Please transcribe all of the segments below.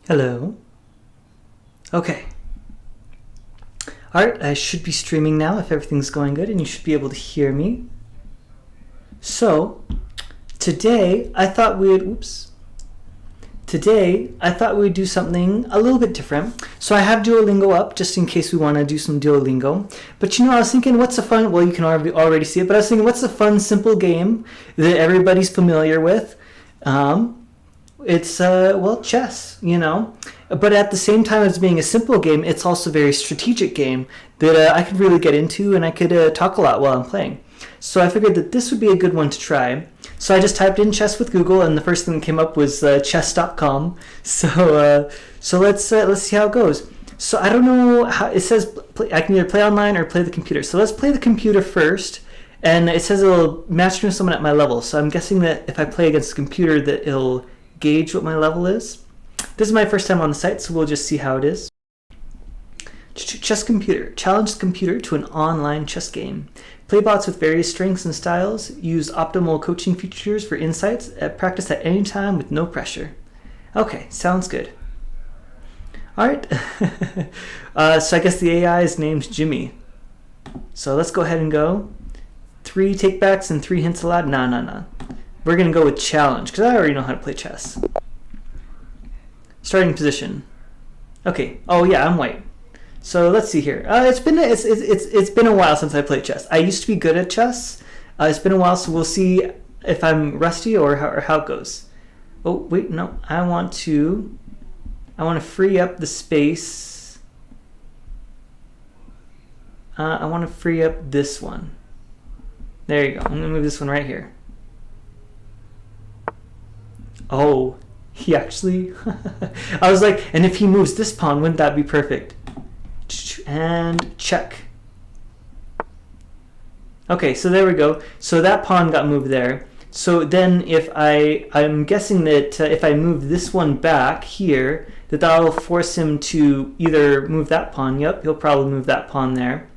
Hello. Okay. Alright, I should be streaming now if everything's going good, and you should be able to hear me. So, today I thought we'd do something a little bit different. So I have Duolingo up just in case we want to do some Duolingo. But I was thinking, what's a fun, well, you can already see it, but I was thinking, what's a fun, simple game that everybody's familiar with? It's chess, But at the same time as being a simple game, it's also a very strategic game that I could really get into, and I could talk a lot while I'm playing. So I figured that this would be a good one to try. So I just typed in chess with Google, and the first thing that came up was chess.com. So let's see how it goes. So I don't know how it says. I can either play online or play the computer. So let's play the computer first. And it says it'll match me with someone at my level. So I'm guessing that if I play against the computer, that it'll gauge what my level is. This is my first time on the site, so we'll just see how it is. Chess computer. Challenge the computer to an online chess game. Play bots with various strengths and styles. Use optimal coaching features for insights. Practice at any time with no pressure. Okay, sounds good. Alright. So I guess the AI is named Jimmy. So let's go ahead and go. 3 takebacks and 3 hints allowed? Nah. We're going to go with challenge, because I already know how to play chess. Starting position. Okay. Oh yeah, I'm white. So let's see here. It's been a while since I played chess. I used to be good at chess. It's been a while, so we'll see if I'm rusty or how it goes. Oh wait, no. I want to free up the space. I want to free up this one. There you go. I'm gonna move this one right here. Oh, he actually... I was like, and if he moves this pawn, wouldn't that be perfect? And check. Okay, so there we go. So that pawn got moved there. So then if I'm guessing that if I move this one back here, that'll force him to either move that pawn. Yep, he'll probably move that pawn there.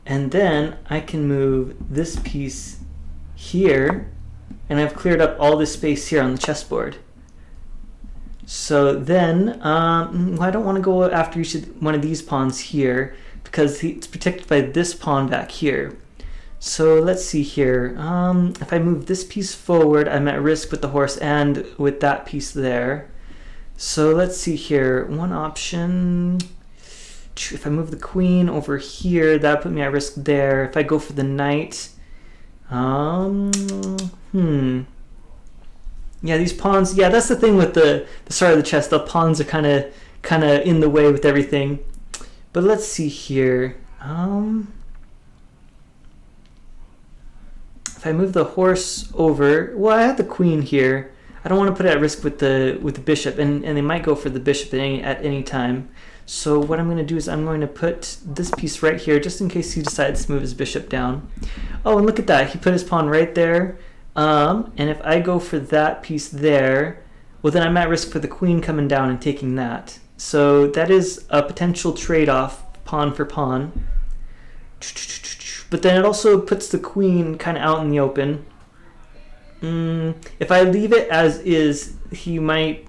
And then I can move this piece here, and I've cleared up all this space here on the chessboard. So then, I don't want to go after one of these pawns here, because it's protected by this pawn back here. So let's see here. If I move this piece forward, I'm at risk with the horse and with that piece there. So let's see here. One option... If I move the queen over here, that would put me at risk there. If I go for the knight... Yeah, these pawns. Yeah, that's the thing with the start of the chess. The pawns are kind of in the way with everything. But let's see here. If I move the horse over, well, I have the queen here. I don't want to put it at risk with the bishop, and they might go for the bishop at any time. So what I'm going to do is I'm going to put this piece right here, just in case he decides to move his bishop down. Oh, and look at that. He put his pawn right there. And if I go for that piece there, well, then I'm at risk for the queen coming down and taking that. So that is a potential trade-off, pawn for pawn. But then it also puts the queen kind of out in the open. If I leave it as is, he might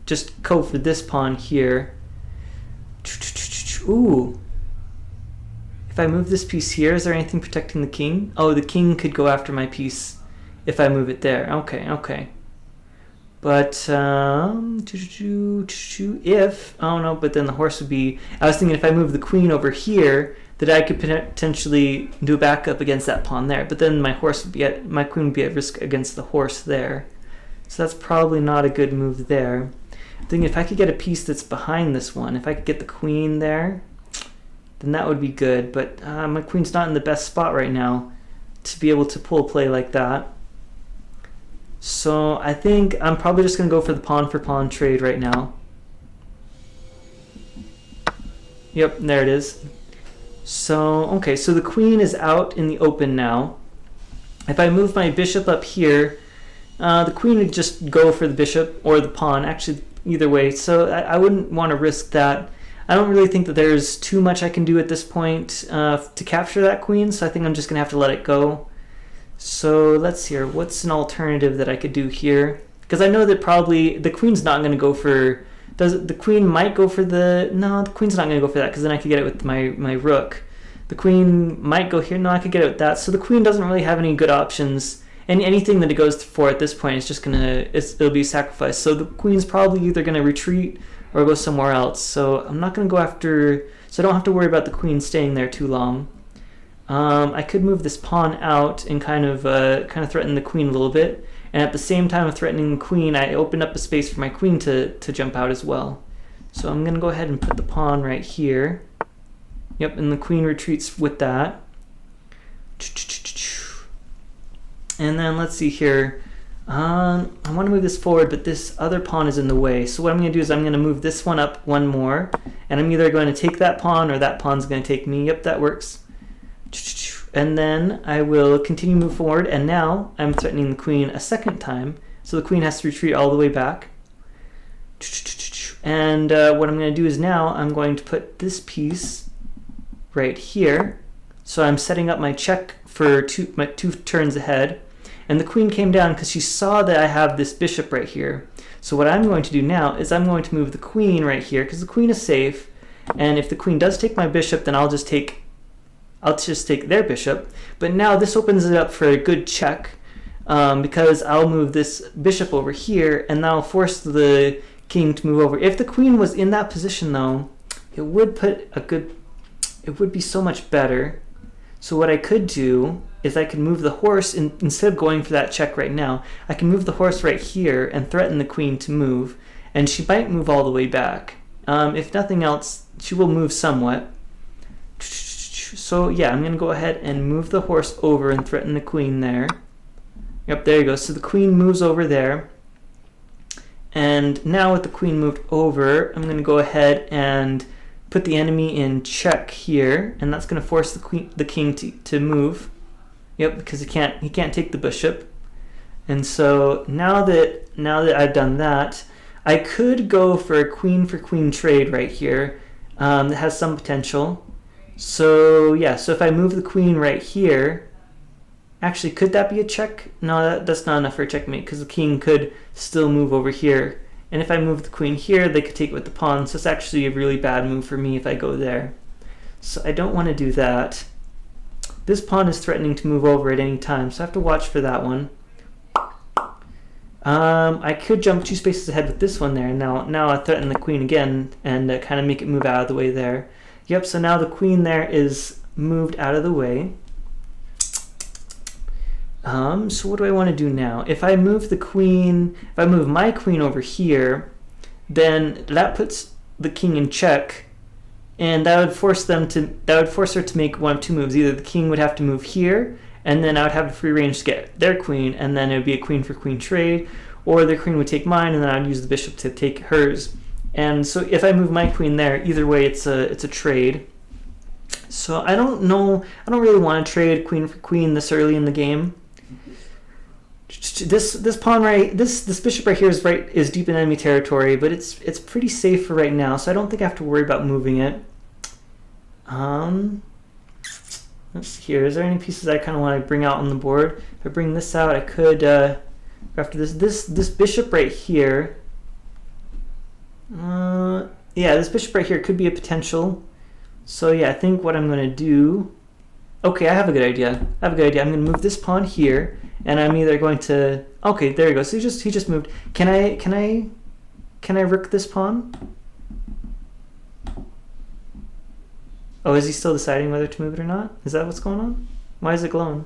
just go for this pawn here. Ooh. If I move this piece here, is there anything protecting the king? Oh, the king could go after my piece if I move it there. Okay. But, if... Oh, no, but then the horse would be... I was thinking if I move the queen over here, that I could potentially do a backup against that pawn there. But then my queen would be at risk against the horse there. So that's probably not a good move there. I'm thinking if I could get a piece that's behind this one, if I could get the queen there, then that would be good. But my queen's not in the best spot right now to be able to pull a play like that. So I think I'm probably just going to go for the pawn for pawn trade right now. Yep, there it is. So, okay, so the queen is out in the open now. If I move my bishop up here, the queen would just go for the bishop or the pawn, actually either way. So I wouldn't want to risk that. I don't really think that there's too much I can do at this point to capture that queen, so I think I'm just going to have to let it go. So let's see here. What's an alternative that I could do here? Because I know that probably the queen's not going to go for... The queen might go for the... No, the queen's not going to go for that, because then I could get it with my rook. The queen might go here. No, I could get it with that. So the queen doesn't really have any good options. And anything that it goes for at this point is just going to... It'll be sacrificed. So the queen's probably either going to retreat or go somewhere else. So I'm not going to go after... So I don't have to worry about the queen staying there too long. I could move this pawn out and kind of threaten the queen a little bit. And at the same time of threatening the queen, I opened up a space for my queen to jump out as well. So I'm going to go ahead and put the pawn right here. Yep, and the queen retreats with that. And then let's see here. I want to move this forward, but this other pawn is in the way. So what I'm going to do is I'm going to move this one up one more. And I'm either going to take that pawn or that pawn's going to take me. Yep, that works. And then I will continue to move forward, and now I'm threatening the queen a second time, so the queen has to retreat all the way back. And what I'm going to do is now I'm going to put this piece right here, so I'm setting up my check for my two turns ahead, and the queen came down because she saw that I have this bishop right here. So what I'm going to do now is I'm going to move the queen right here, because the queen is safe, and if the queen does take my bishop, then I'll just take their bishop. But now this opens it up for a good check, because I'll move this bishop over here, and that'll force the king to move over. If the queen was in that position, though, it would be so much better. So what I could do is I could move the horse, instead of going for that check right now, I can move the horse right here and threaten the queen to move, and she might move all the way back. If nothing else, she will move somewhat. So yeah, I'm going to go ahead and move the horse over and threaten the queen there. Yep, there you go. So the queen moves over there. And now with the queen moved over, I'm going to go ahead and put the enemy in check here. And that's going to force the king to move. Yep, because he can't take the bishop. And so now that I've done that, I could go for a queen trade right here that has some potential. So yeah, so if I move the queen right here, actually, could that be a check? No, that's not enough for a checkmate, because the king could still move over here. And if I move the queen here, they could take it with the pawn, so it's actually a really bad move for me if I go there. So I don't want to do that. This pawn is threatening to move over at any time, so I have to watch for that one. I could jump 2 spaces ahead with this one there, and now I threaten the queen again and kind of make it move out of the way there. Yep, so now the queen there is moved out of the way. So what do I want to do now? If I move my queen over here, then that puts the king in check, and that would force her to make one of 2 moves. Either the king would have to move here, and then I would have a free range to get their queen, and then it would be a queen for queen trade, or their queen would take mine, and then I'd use the bishop to take hers. And so if I move my queen there, either way it's a trade. So I don't know, I don't really want to trade queen for queen this early in the game. This pawn right, this bishop right here is deep in enemy territory, but it's pretty safe for right now, so I don't think I have to worry about moving it. Let's see here, is there any pieces I kind of want to bring out on the board? If I bring this out, I could go after this bishop right here. Yeah, this bishop right here could be a potential. So yeah, I think what I'm going to do... Okay, I have a good idea. I'm going to move this pawn here, and I'm either going to... Okay, there you go. So he just moved. Can I rook this pawn? Oh, is he still deciding whether to move it or not? Is that what's going on? Why is it glowing?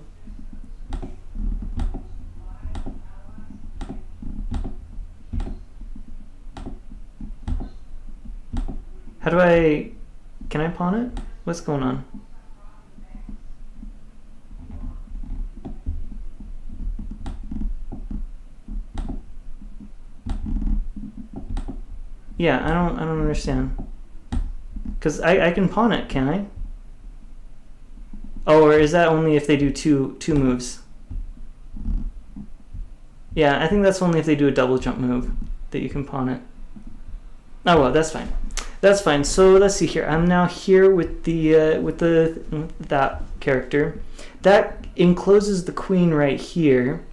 How do I... Can I pawn it? What's going on? Yeah, I don't understand. Because I can pawn it, can I? Oh, or is that only if they do two moves? Yeah, I think that's only if they do a double jump move that you can pawn it. Oh well, that's fine. That's fine. So let's see here. I'm now here with that character. That encloses the queen right here.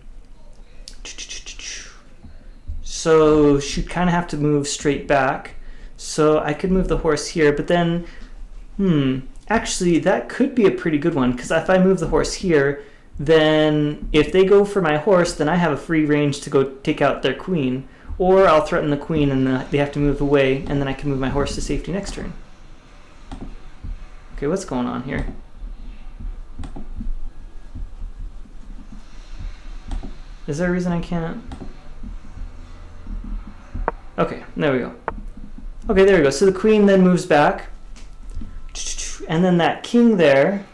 so she'd kind of have to move straight back. So I could move the horse here, but then, actually that could be a pretty good one, because if I move the horse here, then if they go for my horse, then I have a free range to go take out their queen, or I'll threaten the queen and they have to move away, and then I can move my horse to safety next turn. Okay, what's going on here? Is there a reason I can't? Okay, there we go. Okay, there we go. So the queen then moves back. And then that king there,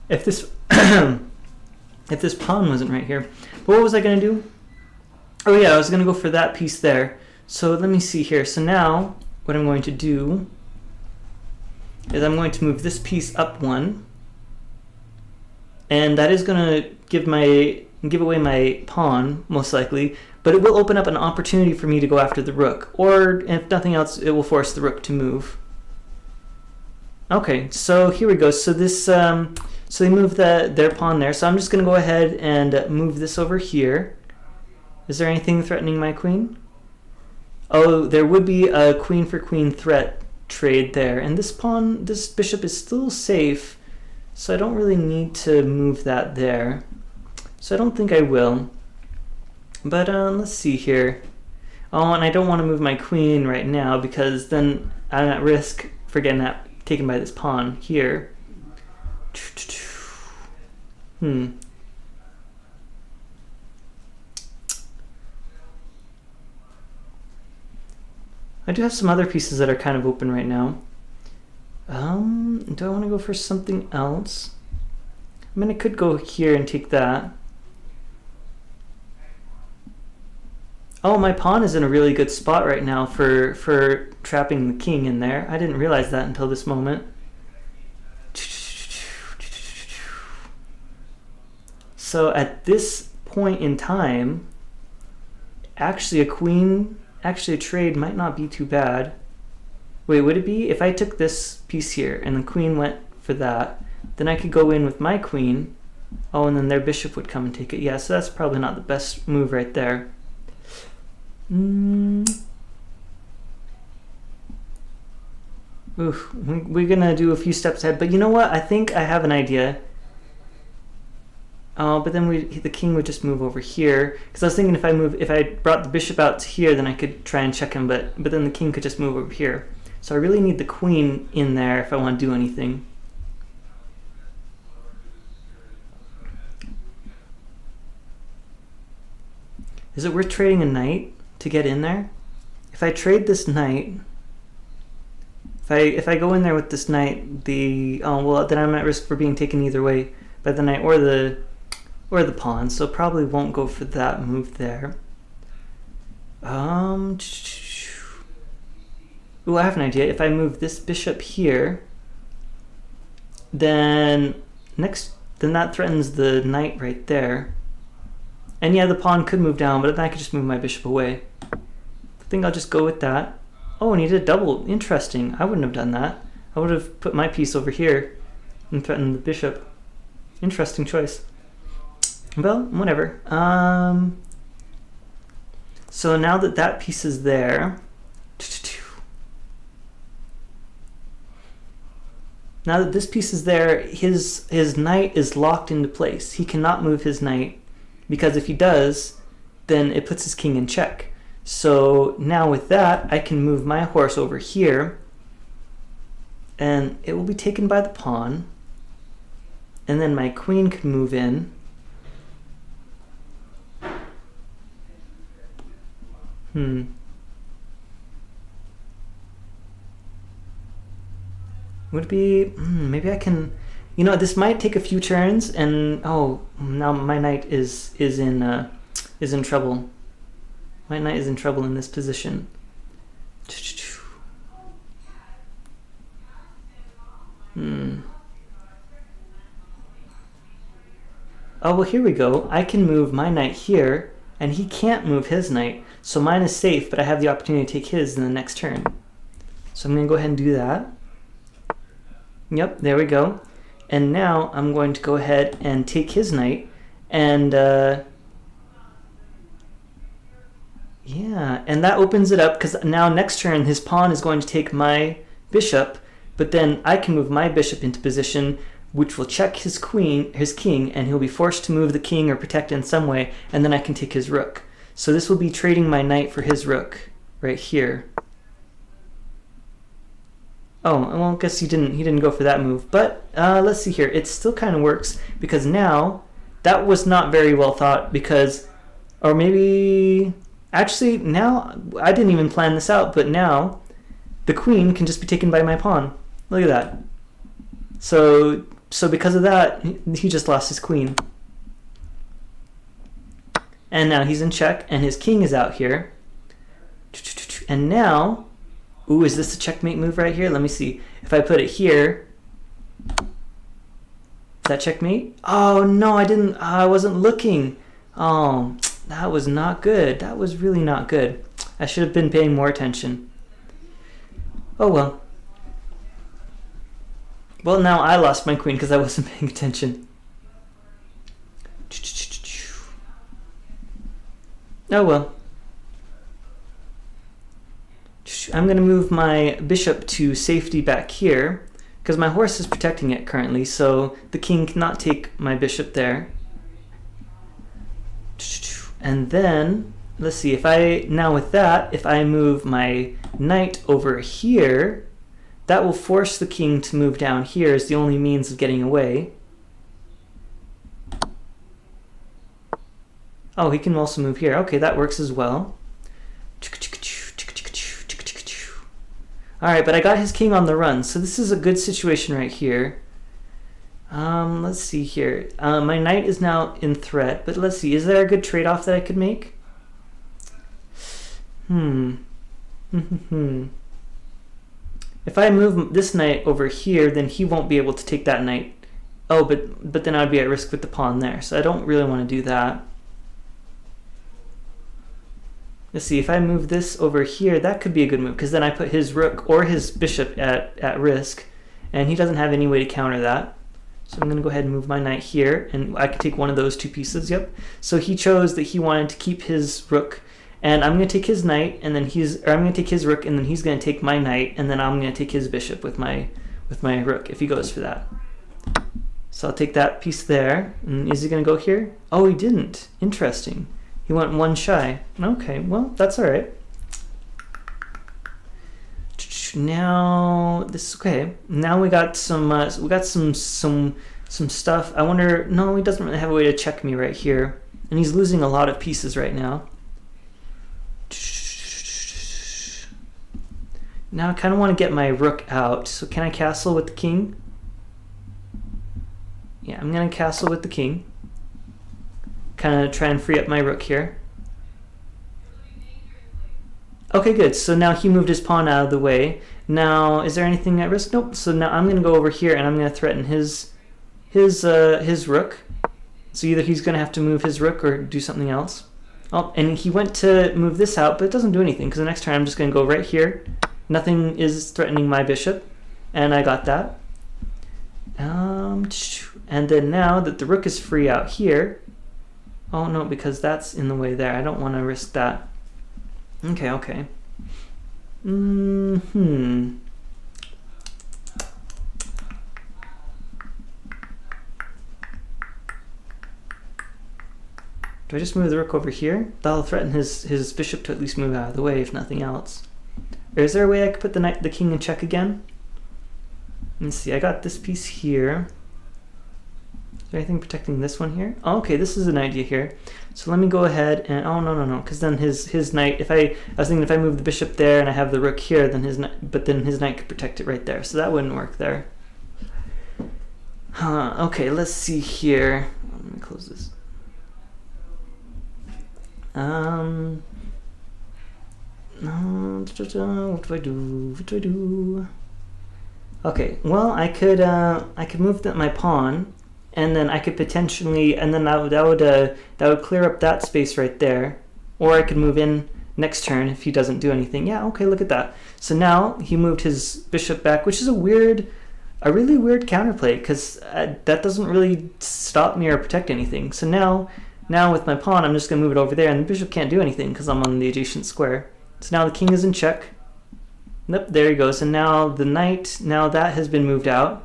If this if this pawn wasn't right here. But what was I going to do? Oh yeah, I was going to go for that piece there. So let me see here. So now what I'm going to do is I'm going to move this piece up one. And that is going to give away my pawn, most likely, but it will open up an opportunity for me to go after the rook, or if nothing else, it will force the rook to move. Okay, so here we go. So this, so they move their pawn there. So I'm just going to go ahead and move this over here. Is there anything threatening my queen? Oh, there would be a queen for queen threat trade there, and this bishop is still safe. So I don't really need to move that there. So I don't think I will. But let's see here. Oh, and I don't want to move my queen right now because then I'm at risk for getting that taken by this pawn here. I do have some other pieces that are kind of open right now. Do I want to go for something else? I mean, I could go here and take that. Oh, my pawn is in a really good spot right now for trapping the king in there. I didn't realize that until this moment. So at this point in time, actually a trade might not be too bad. Wait, would it be? If I took this piece here and the queen went for that, then I could go in with my queen. Oh, and then their bishop would come and take it. Yeah, so that's probably not the best move right there. Oof, we're gonna do a few steps ahead, but you know what? I think I have an idea. Oh, but then the king would just move over here. Because I was thinking if I brought the bishop out to here, then I could try and check him, but then the king could just move over here. So I really need the queen in there if I want to do anything. Is it worth trading a knight to get in there? If I trade this knight, if I go in there with this knight, then I'm at risk for being taken either way by the knight or the pawn. So probably won't go for that move there. Ooh, I have an idea. If I move this bishop here, then that threatens the knight right there. And yeah, the pawn could move down, but then I could just move my bishop away. I think I'll just go with that. Oh, and he did double. Interesting. I wouldn't have done that. I would have put my piece over here and threatened the bishop. Interesting choice. Well, whatever. So now that piece is there, now that this piece is there, his knight is locked into place. He cannot move his knight, because if he does, then it puts his king in check. So now with that, I can move my horse over here, and it will be taken by the pawn, and then my queen could move in. Would it be, maybe I can, this might take a few turns, and oh, now my knight is in trouble. My knight is in trouble in this position. Oh, well, here we go. I can move my knight here, and he can't move his knight, so mine is safe, but I have the opportunity to take his in the next turn. So I'm going to go ahead and do that. Yep, there we go. And now I'm going to go ahead and take his knight, and yeah, and that opens it up, because now next turn his pawn is going to take my bishop, but then I can move my bishop into position, which will check his king, and he'll be forced to move the king or protect it in some way, and then I can take his rook. So this will be trading my knight for his rook right here. Oh, well, I guess he didn't go for that move, but let's see here. It still kind of works, because now that was not very well thought, because, or maybe, actually now I didn't even plan this out, but now the queen can just be taken by my pawn. Look at that. So because of that, he just lost his queen. And now he's in check, and his king is out here. And now, ooh, is this a checkmate move right here? Let me see. If I put it here, is that checkmate? Oh no, I wasn't looking. Oh, that was not good. That was really not good. I should have been paying more attention. Oh well. Well, now I lost my queen because I wasn't paying attention. Oh well. I'm going to move my bishop to safety back here, because my horse is protecting it currently, so the king cannot take my bishop there. And then, let's see, if I move my knight over here, that will force the king to move down here as the only means of getting away. Oh, he can also move here. Okay, that works as well. Alright, but I got his king on the run, so this is a good situation right here. Let's see here. My knight is now in threat, but let's see, is there a good trade-off that I could make? If I move this knight over here, then he won't be able to take that knight. Oh, but then I'd be at risk with the pawn there, so I don't really want to do that. Let's see, if I move this over here, that could be a good move, because then I put his rook or his bishop at risk, and he doesn't have any way to counter that. So I'm going to go ahead and move my knight here, and I can take one of those two pieces, yep. So he chose that he wanted to keep his rook, and I'm going to take his knight, and then I'm going to take his rook, and then he's going to take my knight, and then I'm going to take his bishop with my rook, if he goes for that. So I'll take that piece there, and is he going to go here? Oh, he didn't. Interesting. He went one shy. Okay, well, that's all right. Now this okay. Now we got some stuff. I wonder. No, he doesn't really have a way to check me right here, and he's losing a lot of pieces right now. Now I kind of want to get my rook out. So can I castle with the king? Yeah, I'm gonna castle with the king. Kind of try and free up my rook here. Okay, good. So now he moved his pawn out of the way. Now, is there anything at risk? Nope. So now I'm going to go over here and I'm going to threaten his rook. So either he's going to have to move his rook or do something else. Oh, and he went to move this out, but it doesn't do anything, because the next turn I'm just going to go right here. Nothing is threatening my bishop, and I got that. And then now that the rook is free out here, oh no, because that's in the way there. I don't want to risk that. Okay. Do I just move the rook over here? That'll threaten his bishop to at least move out of the way, if nothing else. Or is there a way I could put the king in check again? Let's see, I got this piece here. Is there anything protecting this one here? Oh, okay, this is an idea here. So let me go ahead and, oh no, because then his knight, I was thinking if I move the bishop there and I have the rook here, then his knight could protect it right there. So that wouldn't work there. Okay, let's see here. Let me close this. What do I do? Okay, well, I could move my pawn, and then I could potentially, and then that would clear up that space right there, or I could move in next turn if he doesn't do anything. Yeah, okay, look at that. So now he moved his bishop back, which is a weird a really weird counterplay because that doesn't really stop me or protect anything. So now with my pawn, I'm just going to move it over there, and the bishop can't do anything because I'm on the adjacent square. So now the king is in check. Nope, there he goes. And now the knight, now that has been moved out.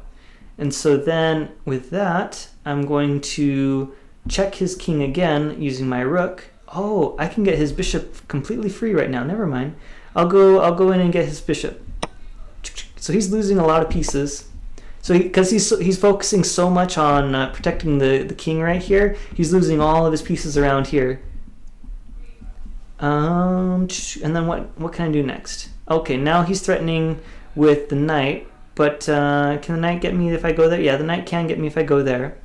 And so then with that, I'm going to check his king again using my rook. Oh, I can get his bishop completely free right now. Never mind. I'll go in and get his bishop. So he's losing a lot of pieces. So because he's focusing so much on protecting the king right here, he's losing all of his pieces around here. And then what can I do next? Okay, now he's threatening with the knight, but can the knight get me if I go there? Yeah, the knight can get me if I go there.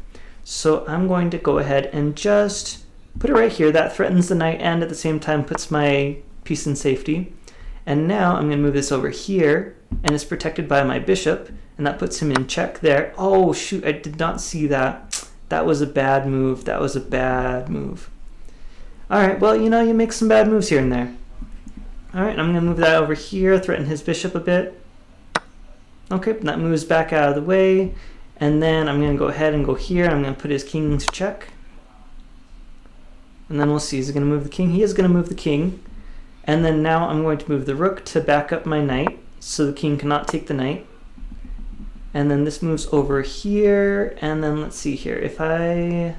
So I'm going to go ahead and just put it right here. That threatens the knight and at the same time puts my piece in safety. And now I'm going to move this over here, and it's protected by my bishop, and that puts him in check there. Oh shoot, I did not see that. That was a bad move. That was a bad move. Alright, well, you know, you make some bad moves here and there. Alright, I'm going to move that over here, threaten his bishop a bit. Okay, that moves back out of the way. And then I'm going to go ahead and go here, and I'm going to put his king into check. And then we'll see, is he going to move the king? He is going to move the king. And then now I'm going to move the rook to back up my knight, so the king cannot take the knight. And then this moves over here, and then let's see here. If can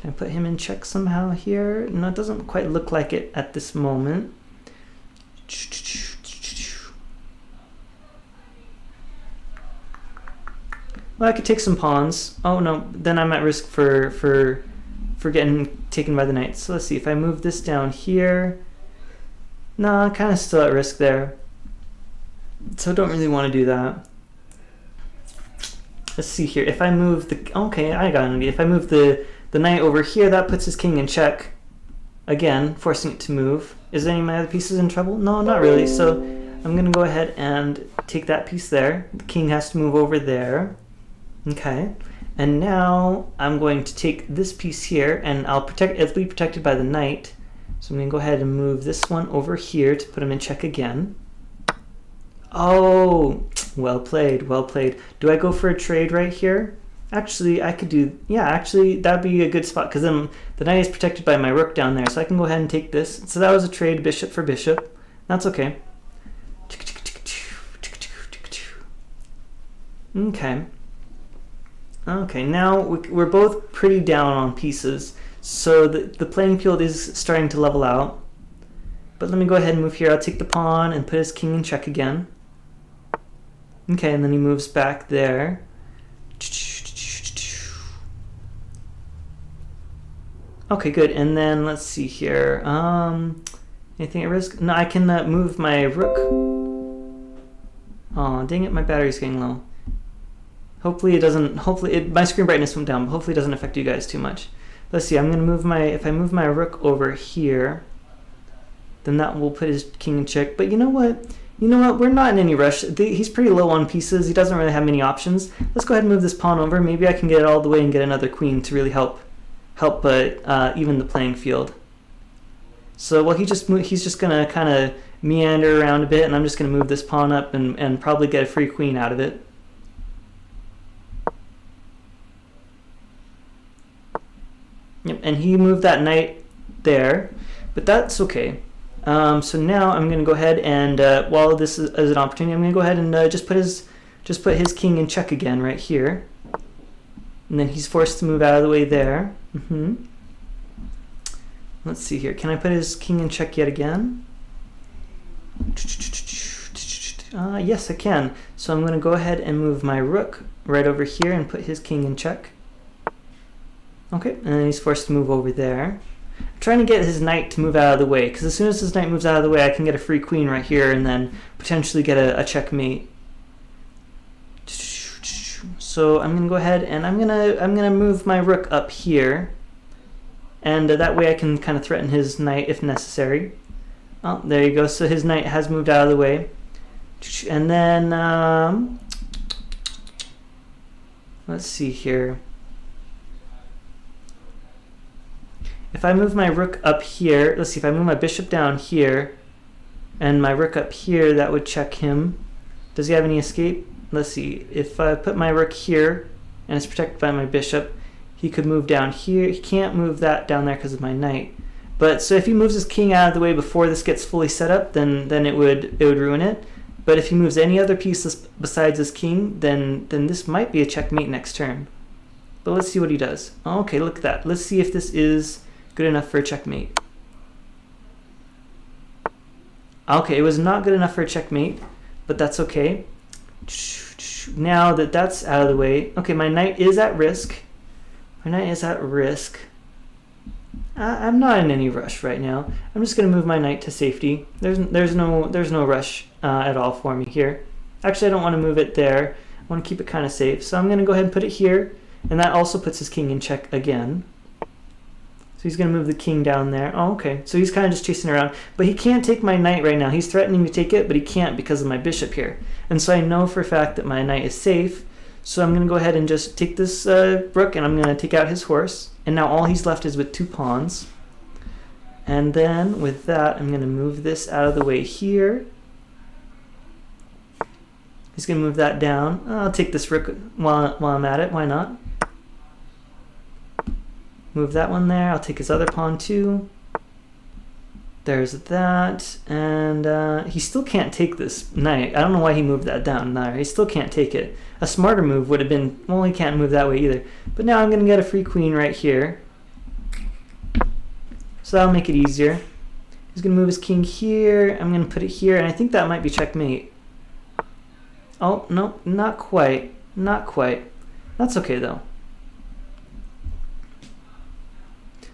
I put him in check somehow here? No, it doesn't quite look like it at this moment. Well, I could take some pawns. Oh no, then I'm at risk for getting taken by the knight. So let's see, if I move this down here, no, I'm kind of still at risk there. So I don't really want to do that. Let's see here, if I move okay, I got an idea. If I move the knight over here, that puts his king in check. Again, forcing it to move. Is any of my other pieces in trouble? No, not really. So I'm going to go ahead and take that piece there. The king has to move over there. Okay. And now I'm going to take this piece here, and it'll be protected by the knight. So I'm going to go ahead and move this one over here to put him in check again. Oh, well played, well played. Do I go for a trade right here? Actually, I could do, yeah, actually, that'd be a good spot, because then the knight is protected by my rook down there, so I can go ahead and take this. So that was a trade, bishop for bishop. That's okay. Okay. Okay, now we're both pretty down on pieces, so the playing field is starting to level out. But let me go ahead and move here. I'll take the pawn and put his king in check again. Okay, and then he moves back there. Okay, good. And then let's see here. Anything at risk? No, I can move my rook. Oh, dang it, my battery's getting low. Hopefully it doesn't, my screen brightness went down, but hopefully it doesn't affect you guys too much. Let's see, I'm going to move if I move my rook over here, then that will put his king in check. But you know what? We're not in any rush. He's pretty low on pieces. He doesn't really have many options. Let's go ahead and move this pawn over. Maybe I can get it all the way and get another queen to really help even the playing field. So, well, he's just going to kind of meander around a bit, and I'm just going to move this pawn up and probably get a free queen out of it. Yep, and he moved that knight there, but that's okay. So now I'm going to go ahead and while this is an opportunity, I'm going to go ahead and just put his king in check again right here, and then he's forced to move out of the way there. Let's see here. Can I put his king in check yet again? Yes, I can. So I'm going to go ahead and move my rook right over here and put his king in check. Okay, and then he's forced to move over there. I'm trying to get his knight to move out of the way, because as soon as his knight moves out of the way, I can get a free queen right here and then potentially get a checkmate. So I'm going to go ahead and I'm gonna move my rook up here, and that way I can kind of threaten his knight if necessary. Oh, there you go. So his knight has moved out of the way. And then let's see here. If I move my rook up here, let's see, if I move my bishop down here and my rook up here, that would check him. Does he have any escape? let's see, if I put my rook here and it's protected by my bishop, he could move down here. He can't move that down there because of my knight. But so if he moves his king out of the way before this gets fully set up, then it would ruin it. But if he moves any other pieces besides his king, then this might be a checkmate next turn. But let's see what he does. Okay, look at that. Let's see if this is good enough for a checkmate. Okay, it was not good enough for a checkmate, but that's okay. Now that that's out of the way, okay, my knight is at risk. My knight is at risk. I'm not in any rush right now. I'm just going to move my knight to safety. There's no rush at all for me here. Actually, I don't want to move it there. I want to keep it kind of safe. So I'm going to go ahead and put it here, and that also puts his king in check again. So he's going to move the king down there. Oh, okay. So he's kind of just chasing around. But he can't take my knight right now. He's threatening to take it, but he can't because of my bishop here. And so I know for a fact that my knight is safe. So I'm going to go ahead and just take this rook, and I'm going to take out his horse. And now all he's left is with 2 pawns. And then with that, I'm going to move this out of the way here. He's going to move that down. I'll take this rook while I'm at it. Why not? Move that one there. I'll take his other pawn too. There's that. And he still can't take this knight. I don't know why he moved that down there. He still can't take it. A smarter move would have been, well, he can't move that way either. But now I'm going to get a free queen right here. So that'll make it easier. He's going to move his king here. I'm going to put it here. And I think that might be checkmate. Oh, no, not quite. Not quite. That's okay, though.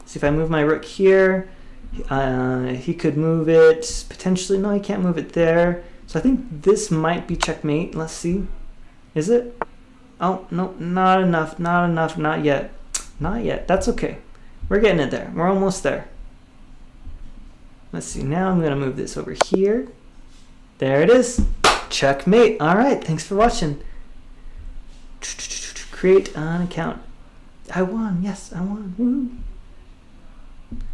See, if I move my rook here, he could move it potentially. No, he can't move it there. So I think this might be checkmate. Let's see. Is it? Oh, no, not enough. Not enough. Not yet. Not yet. That's okay. We're getting it there. We're almost there. Let's see. Now I'm going to move this over here. There it is. Checkmate. All right. Thanks for watching. Create an account. I won. Yes, I won. Woo.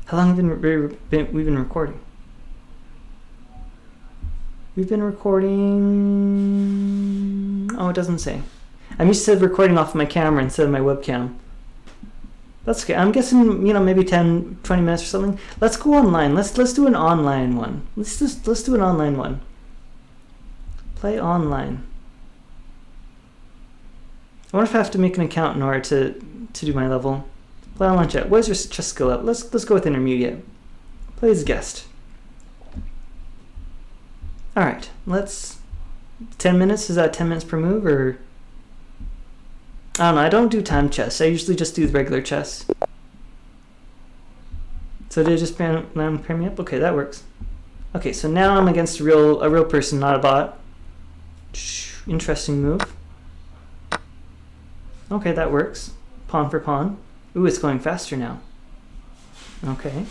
How long have we've been recording? We've been recording... Oh, it doesn't say. I'm used to recording off my camera instead of my webcam. That's okay. I'm guessing, maybe 10, 20 minutes or something. Let's go online. Let's do an online one. Let's do an online one. Play online. I wonder if I have to make an account in order to do my level. Play online chat. What is your chess skill up? Let's go with intermediate. Play as a guest. All right. Let's. 10 minutes. Is that 10 minutes per move or? I don't know. I don't do time chess. I usually just do the regular chess. So did it just pair me up? Okay, that works. Okay, so now I'm against a real person, not a bot. Interesting move. Okay, that works. Pawn for pawn. Ooh, it's going faster now. Okay.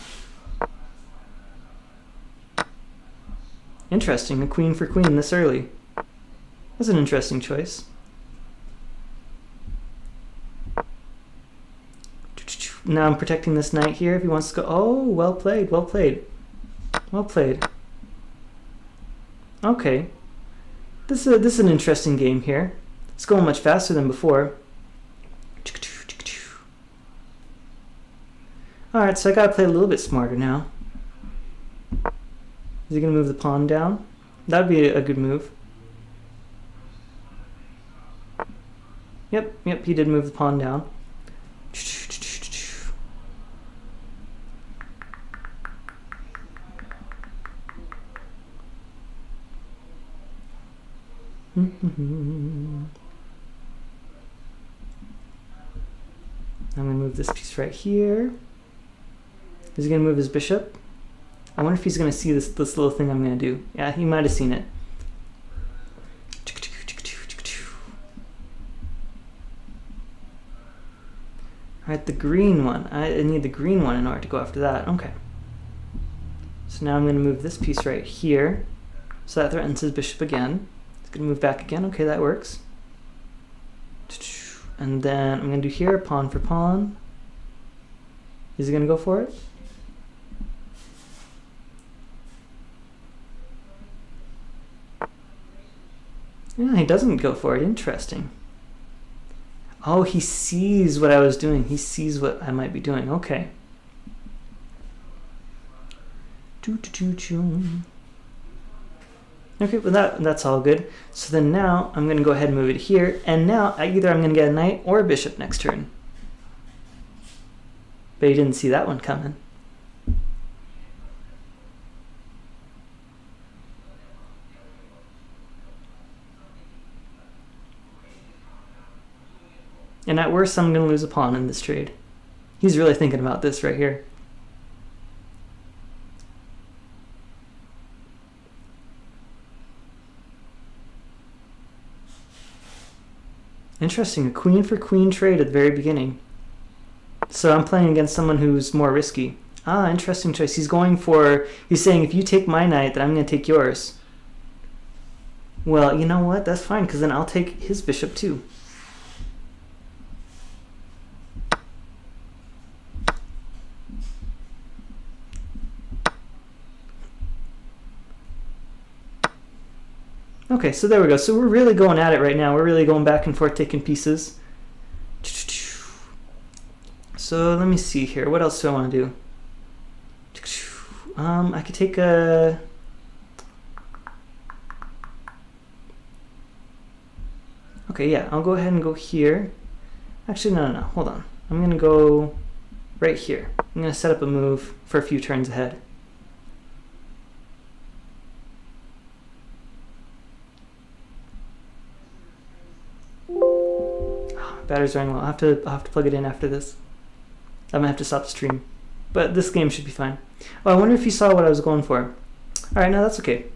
Interesting, a queen for queen this early. That's an interesting choice. Now I'm protecting this knight here if he wants to go. Oh, well played, well played. Well played. Okay. This is an interesting game here. It's going much faster than before. Alright, so I gotta play a little bit smarter now. Is he gonna move the pawn down? That'd be a good move. Yep, he did move the pawn down. I'm gonna move this piece right here. Is he gonna move his bishop? I wonder if he's gonna see this little thing I'm gonna do. Yeah, he might have seen it. Alright, the green one. I need the green one in order to go after that. Okay. So now I'm gonna move this piece right here. So that threatens his bishop again. It's gonna move back again. Okay, that works. And then I'm gonna do here, pawn for pawn. Is he gonna go for it? Yeah, he doesn't go for it. Interesting. Oh, he sees what I was doing. He sees what I might be doing. Okay. Okay, well that's all good. So then now I'm going to go ahead and move it here. And now either I'm going to get a knight or a bishop next turn. But he didn't see that one coming. And at worst, I'm going to lose a pawn in this trade. He's really thinking about this right here. Interesting, a queen for queen trade at the very beginning. So I'm playing against someone who's more risky. Ah, interesting choice. He's saying if you take my knight, then I'm going to take yours. Well, you know what? That's fine, because then I'll take his bishop too. Okay, so there we go. So we're really going at it right now. We're really going back and forth, taking pieces. So let me see here. What else do I want to do? I could take a... Okay, yeah, I'll go ahead and go here. Actually, no. Hold on. I'm going to go right here. I'm going to set up a move for a few turns ahead. Battery's running low. I'll have to plug it in after this. I'm gonna have to stop the stream, but this game should be fine. Oh, I wonder if you saw what I was going for. All right, no, that's okay.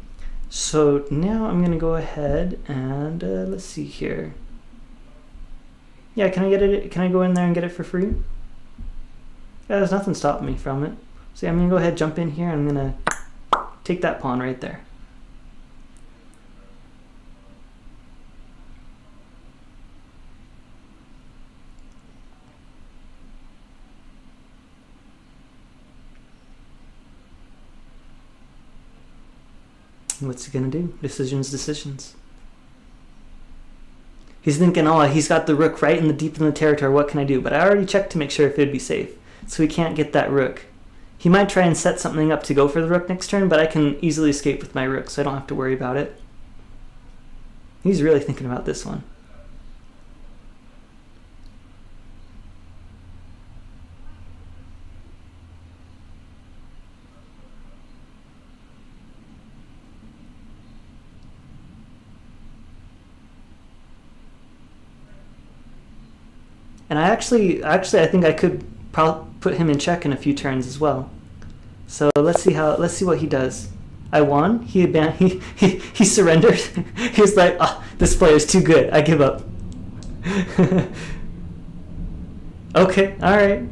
So now I'm gonna go ahead and let's see here. Yeah, can I get it? Can I go in there and get it for free? Yeah, there's nothing stopping me from it. So yeah, I'm gonna go ahead, jump in here, and I'm gonna take that pawn right there. What's he gonna do? Decisions. He's thinking, oh, he's got the rook right in the deep in the territory. What can I do? But I already checked to make sure if it'd be safe. So he can't get that rook. He might try and set something up to go for the rook next turn, but I can easily escape with my rook, so I don't have to worry about it. He's really thinking about this one. And I actually think I could probably put him in check in a few turns as well. So let's see what he does. I won. He surrendered. He's like, oh, this player is too good. I give up. Okay, all right.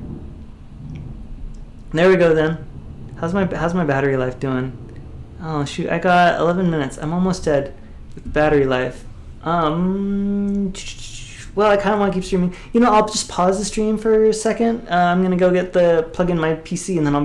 There we go then. How's my battery life doing? Oh shoot, I got 11 minutes. I'm almost dead with battery life. Well, I kind of want to keep streaming. I'll just pause the stream for a second. I'm gonna go plug in my PC, and then I'll be